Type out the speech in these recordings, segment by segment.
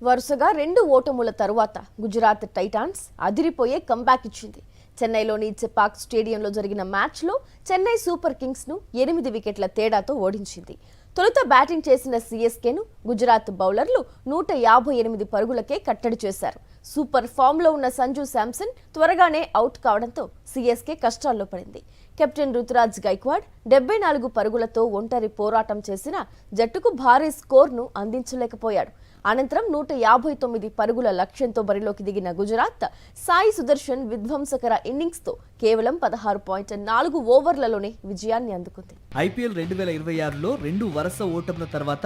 వరుసగా 2 ఓటముల తరువాత గుజరాత్ టైటాన్స్ అదిరిపోయే కంబ్యాక్ ఇచ్చింది. చెన్నైలోని చెపాక్ స్టేడియంలో జరిగిన మ్యాచ్లో చెన్నై సూపర్ కింగ్స్ ను 8 వికెట్ల తేడాతో ఓడించింది. తొలుత బ్యాటింగ్ చేసిన సీఎస్కేను గుజరాత్ బౌలర్లు 158 పరుగులకే కట్టడి చేశారు. సూపర్ ఫామ్లో ఉన్న సంజు శాంసన్ త్వరగానే అవుట్ కావడంతో సీఎస్కే కష్టాల్లో పడింది. కెప్టెన్ రుతురాజ్ గైక్వాడ్ 74 పరుగులతో ఒంటరి పోరాటం చేసిన జట్టుకు భారీ స్కోర్ను అందించలేకపోయాడు. అనంతరం 159 పరుగుల లక్ష్యంతో బరిలోకి దిగిన గుజరాత్ సాయి సుదర్శన్ విధ్వంసకర ఇన్నింగ్స్తో కేవలం 16.4 ఓవర్లలోనే విజయాన్ని అందుకుంది. ఐపీఎల్ 2026లో 2 వరుస ఓటముల తర్వాత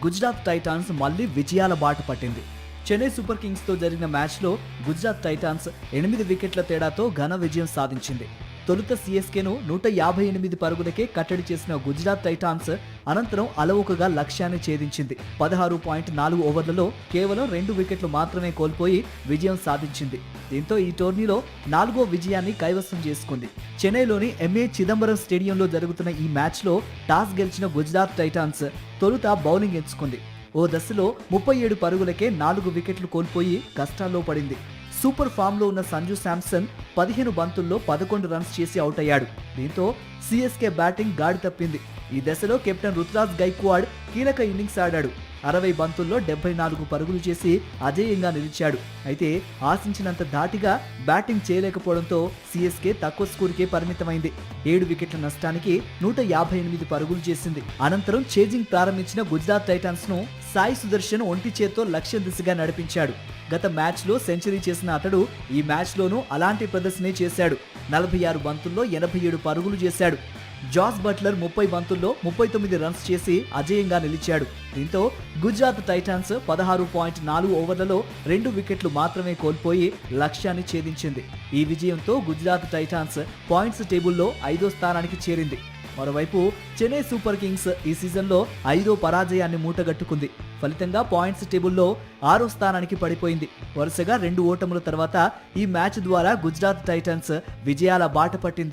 గుజరాత్ టైటాన్స్ మళ్లీ విజయాల బాట పట్టింది. చెన్నై సూపర్ కింగ్స్ తో జరిగిన మ్యాచ్లో గుజరాత్ టైటాన్స్ 8 వికెట్ల తేడాతో ఘన విజయం సాధించింది. తొలుత సీఎస్కేను 158 పరుగులకే కట్టడి చేసిన గుజరాత్ టైటాన్స్ అనంతరం అలవోకగా లక్ష్యాన్ని ఛేదించింది. 16.4 ఓవర్లలో కేవలం 2 వికెట్లు మాత్రమే కోల్పోయి విజయం సాధించింది. దీంతో ఈ టోర్నీలో 4వ విజయాన్ని కైవసం చేసుకుంది. చెన్నైలోని ఎంఏ చిదంబరం స్టేడియంలో జరుగుతున్న ఈ మ్యాచ్లో టాస్ గెలిచిన గుజరాత్ టైటాన్స్ తొలుత బౌలింగ్ ఎంచుకుంది. ఓ దశలో 37 పరుగులకే 4 వికెట్లు కోల్పోయి కష్టాల్లో పడింది. సూపర్ ఫామ్లో ఉన్న సంజు శాంసన్ 15 బంతుల్లో 11 రన్స్ చేసి అవుట్ అయ్యాడు. దీంతో సీఎస్కే బ్యాటింగ్ గాడి తప్పింది. ఈ దశలో కెప్టెన్ రుతురాజ్ గైక్వాడ్ కీలక ఇన్నింగ్స్ ఆడాడు. 60 బంతుల్లో 74 పరుగులు చేసి అజేయంగా నిలిచాడు. అయితే ఆశించినంత ధాటిగా బ్యాటింగ్ చేయలేకపోవడంతో సీఎస్కే తక్కువ స్కోరుకే పరిమితమైంది. 7 వికెట్ల నష్టానికి 158 పరుగులు చేసింది. అనంతరం చేజింగ్ ప్రారంభించిన గుజరాత్ టైటాన్స్ ను సాయి సుదర్శన్ ఒంటి చేత్తో లక్ష్య దిశగా నడిపించాడు. గత మ్యాచ్లో సెంచరీ చేసిన అతడు ఈ మ్యాచ్లోనూ అలాంటి ప్రదర్శనే చేశాడు. 46 బంతుల్లో 87 పరుగులు చేశాడు. జాస్ బట్లర్ 30 బంతుల్లో 39 రన్స్ చేసి అజేయంగా నిలిచాడు. దీంతో గుజరాత్ టైటాన్స్ 16.4 ఓవర్లలో 2 వికెట్లు మాత్రమే కోల్పోయి లక్ష్యాన్ని ఛేదించింది. ఈ విజయంతో గుజరాత్ టైటాన్స్ పాయింట్స్ టేబుల్లో 5వ స్థానానికి చేరింది. మరోవైపు చెన్నై సూపర్ కింగ్స్ ఈ సీజన్లో 5వ పరాజయాన్ని మూటగట్టుకుంది. ఫలితంగా పాయింట్స్ టేబుల్లో 6వ స్థానానికి పడిపోయింది. వరుసగా 2 ఓటముల తర్వాత ఈ మ్యాచ్ ద్వారా గుజరాత్ టైటాన్స్ విజయాల బాట పట్టింది.